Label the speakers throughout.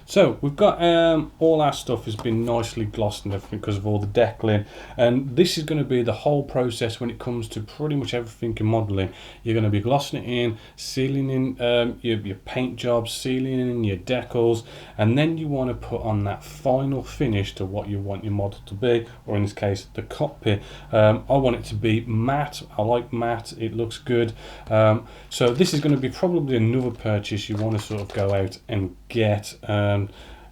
Speaker 1: So we've got all our stuff has been nicely glossed and everything because of all the deckling, and this is going to be the whole process when it comes to pretty much everything in modelling. You're going to be glossing it in, sealing in your paint jobs, sealing in your decals, and then you want to put on that final finish to what you want your model to be, or in this case the cockpit. I want it to be matte. I like matte, it looks good. So this is going to be probably another purchase you want to sort of go out and get.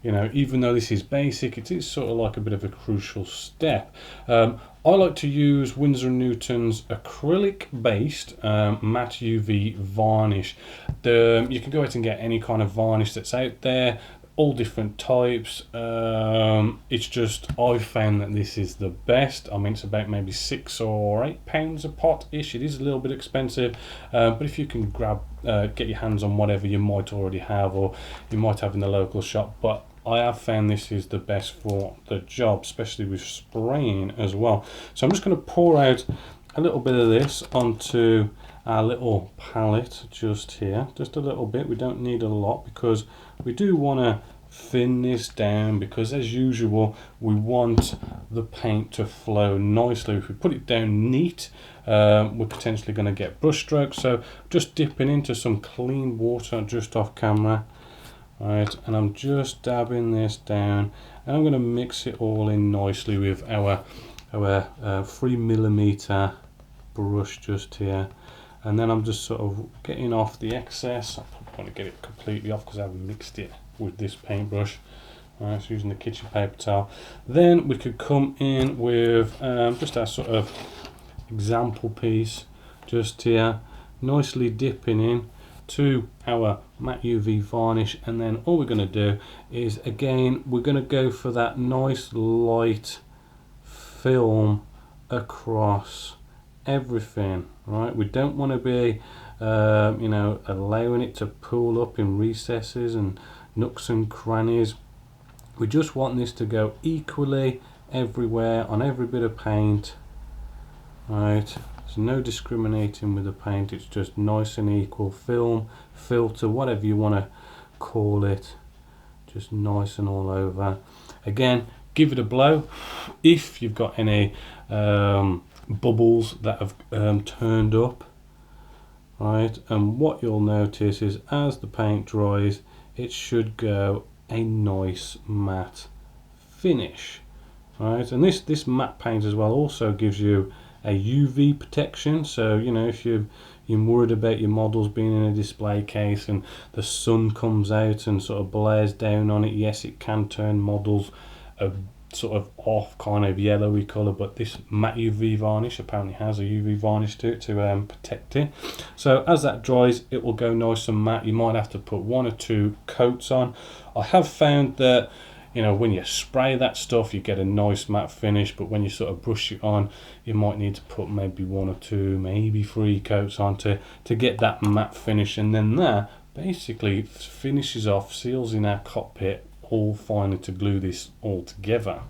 Speaker 1: You know, even though this is basic, it is sort of like a bit of a crucial step. I like to use Winsor & Newton's acrylic based matte UV varnish. You can go out and get any kind of varnish that's out there, all different types. It's just, I've found that this is the best. I mean, it's about maybe £6 or £8 a pot ish. It is a little bit expensive, but if you can get your hands on whatever you might already have, or you might have in the local shop, but I have found this is the best for the job, especially with spraying as well. So I'm just going to pour out a little bit of this onto our little palette just here, just a little bit. We don't need a lot because we do want to thin this down, because as usual we want the paint to flow nicely. If we put it down neat, we're potentially going to get brush strokes. So just dipping into some clean water just off camera. Right, and I'm just dabbing this down, and I'm going to mix it all in nicely with our 3mm brush just here, and then I'm just sort of getting off the excess. I probably want to get it completely off because I haven't mixed it with this paintbrush. Right, so using the kitchen paper towel. Then we could come in with just our sort of example piece just here, nicely dipping in to our matte UV varnish, and then all we're going to do is, again, we're going to go for that nice light film across everything. Right, we don't want to be you know, allowing it to pool up in recesses and nooks and crannies. We just want this to go equally everywhere on every bit of paint. Right, there's no discriminating with the paint, it's just nice and equal. Film, filter, whatever you want to call it, just nice and all over. Again, give it a blow if you've got any bubbles that have turned up. Right, and what you'll notice is as the paint dries, it should go a nice matte finish. Right, and this matte paint as well also gives you a UV protection. So you know, if you're worried about your models being in a display case and the sun comes out and sort of blares down on it, yes, it can turn models a sort of off kind of yellowy colour, but this matte UV varnish apparently has a UV varnish to it to protect it. So as that dries, it will go nice and matte. You might have to put 1 or 2 coats on. I have found that, you know, when you spray that stuff you get a nice matte finish, but when you sort of brush it on, you might need to put maybe 1 or 2, maybe 3 coats on to get that matte finish, and then that basically finishes off, seals in our cockpit all finally to glue this all together.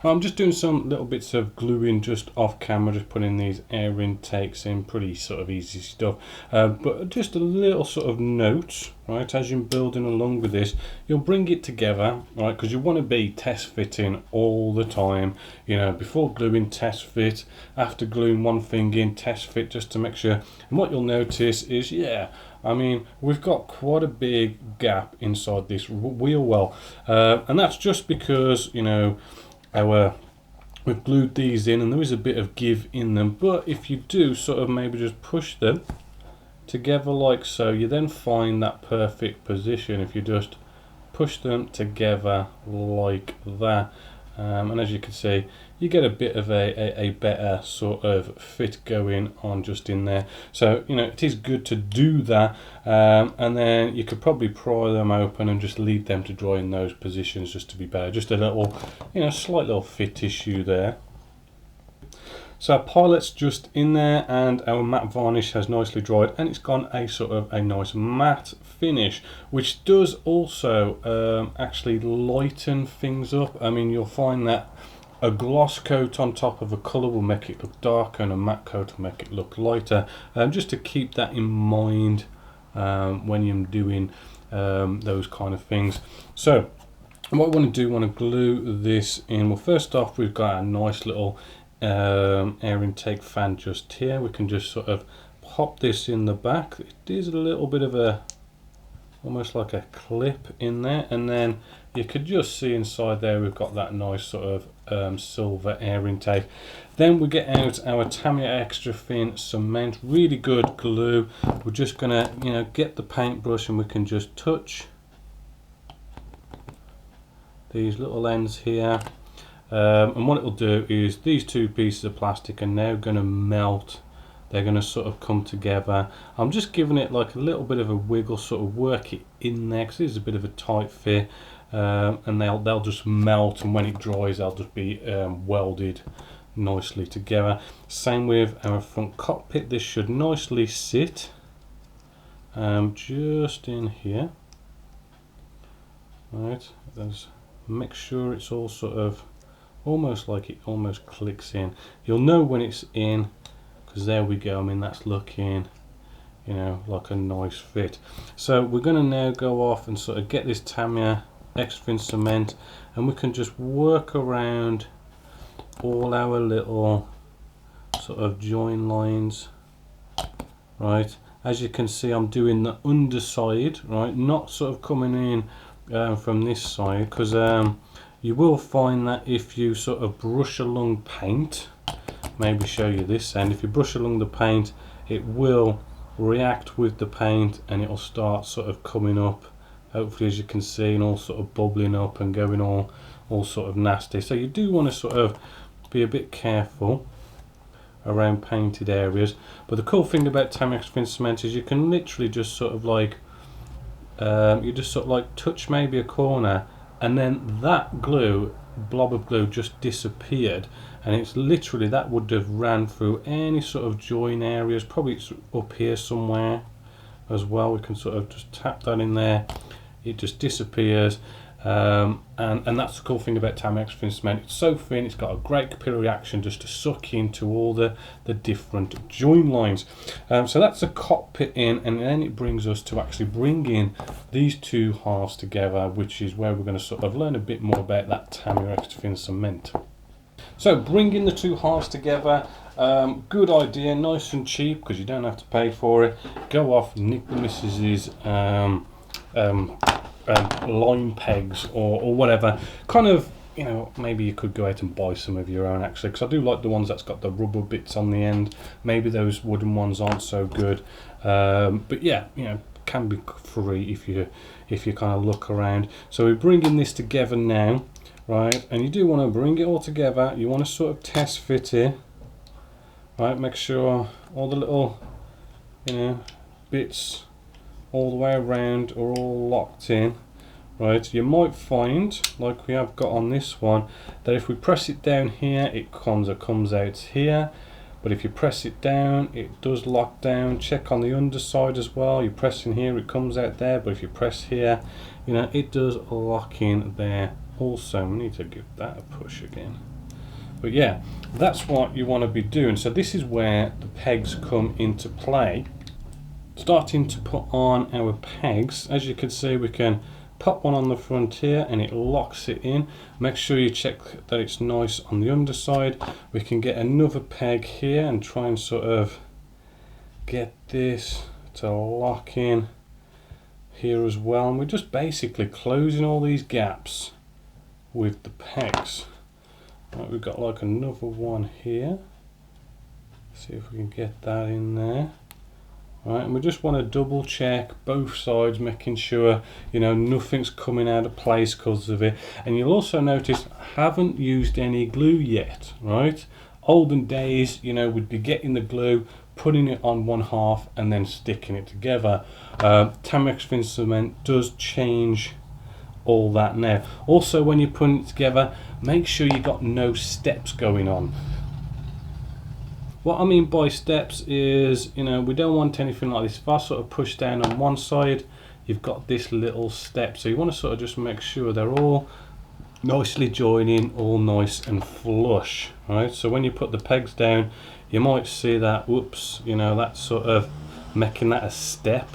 Speaker 1: I'm just doing some little bits of gluing just off camera, just putting these air intakes in, pretty sort of easy stuff, but just a little sort of note, right, as you're building along with this, you'll bring it together, right, because you want to be test fitting all the time, you know, before gluing test fit, after gluing one thing in test fit, just to make sure. And what you'll notice is, yeah, I mean, we've got quite a big gap inside this wheel well, and that's just because, you know, we've glued these in and there is a bit of give in them, but if you do sort of maybe just push them together like so, you then find that perfect position. If you just push them together like that, and as you can see, you get a bit of a better sort of fit going on just in there. So it is good to do that, and then you could probably pry them open and just leave them to dry in those positions just to be better. Just a little slight little fit issue there. So our pilot's just in there, and our matte varnish has nicely dried, and it's gone a sort of a nice matte finish, which does also actually lighten things up. I mean, you'll find that a gloss coat on top of a colour will make it look darker, and a matte coat will make it look lighter, just to keep that in mind when you're doing those kind of things. So what I want to do, I want to glue this in. Well, first off, we've got a nice little air intake fan just here. We can just sort of pop this in the back. It is a little bit of a almost like a clip in there, and then you could just see inside there we've got that nice sort of silver air intake. Then we get out our Tamiya extra thin cement, really good glue. We're just gonna get the paintbrush, and we can just touch these little ends here. And what it'll do is these two pieces of plastic are now going to melt. They're going to sort of come together. I'm just giving it like a little bit of a wiggle, sort of work it in there, because it's a bit of a tight fit, and they'll just melt, and when it dries they'll just be welded nicely together. Same with our front cockpit. This should nicely sit just in here. Right, make sure it's all sort of almost like it almost clicks in. You'll know when it's in, because there we go. I mean, that's looking like a nice fit. So we're going to now go off and sort of get this Tamiya extra thin cement, and we can just work around all our little sort of join lines. Right, as you can see, I'm doing the underside, right, not sort of coming in from this side, because you will find that if you sort of brush along paint, maybe show you this end, if you brush along the paint, it will react with the paint, and it'll start sort of coming up, hopefully, as you can see, and all sort of bubbling up and going all sort of nasty. So you do want to sort of be a bit careful around painted areas. But the cool thing about Tamiya extra thin cement is you can literally just sort of like you just sort of like touch maybe a corner, and then that blob of glue just disappeared, and it's literally, that would have ran through any sort of join areas. Probably it's up here somewhere as well. We can sort of just tap that in there, it just disappears. And that's the cool thing about Tamiya extra thin cement. It's so thin, it's got a great capillary action just to suck into all the different join lines. So that's the cockpit in, and then it brings us to actually bring in these two halves together, which is where we're going to sort of learn a bit more about that Tamiya extra thin cement. So bringing the two halves together, good idea, nice and cheap, because you don't have to pay for it. Go off, nick the missus's line pegs or whatever, kind of, maybe you could go out and buy some of your own, actually, because I do like the ones that's got the rubber bits on the end. Maybe those wooden ones aren't so good, but yeah, can be free if you kind of look around. So we're bringing this together now, right, and you do want to bring it all together. You want to sort of test fit it, right, make sure all the little bits all the way around are all locked in. Right, you might find, like we have got on this one, that if we press it down here, it comes out here, but if you press it down, it does lock down. Check on the underside as well. You press in here, it comes out there, but if you press here, it does lock in there also. We need to give that a push again. But yeah, that's what you want to be doing. So this is where the pegs come into play. Starting to put on our pegs, as you can see, we can pop one on the front here and it locks it in. Make sure you check that it's nice on the underside. We can get another peg here and try and sort of get this to lock in here as well, and we're just basically closing all these gaps with the pegs. Right, we've got like another one here. See if we can get that in there. right? And we just want to double check both sides, making sure, you know, nothing's coming out of place because of it. And you'll also notice I haven't used any glue yet, right? Olden days, you know, we'd be getting the glue, putting it on one half and then sticking it together. Tamex thin cement does change all that now. Also, when you're putting it together, make sure you got no steps going on. What I mean by steps is, you know, we don't want anything like this. If I sort of push down on one side, you've got this little step, so you want to sort of just make sure they're all nicely joining, all nice and flush, right? So when you put the pegs down, you might see that, whoops, you know, that's sort of making that a step.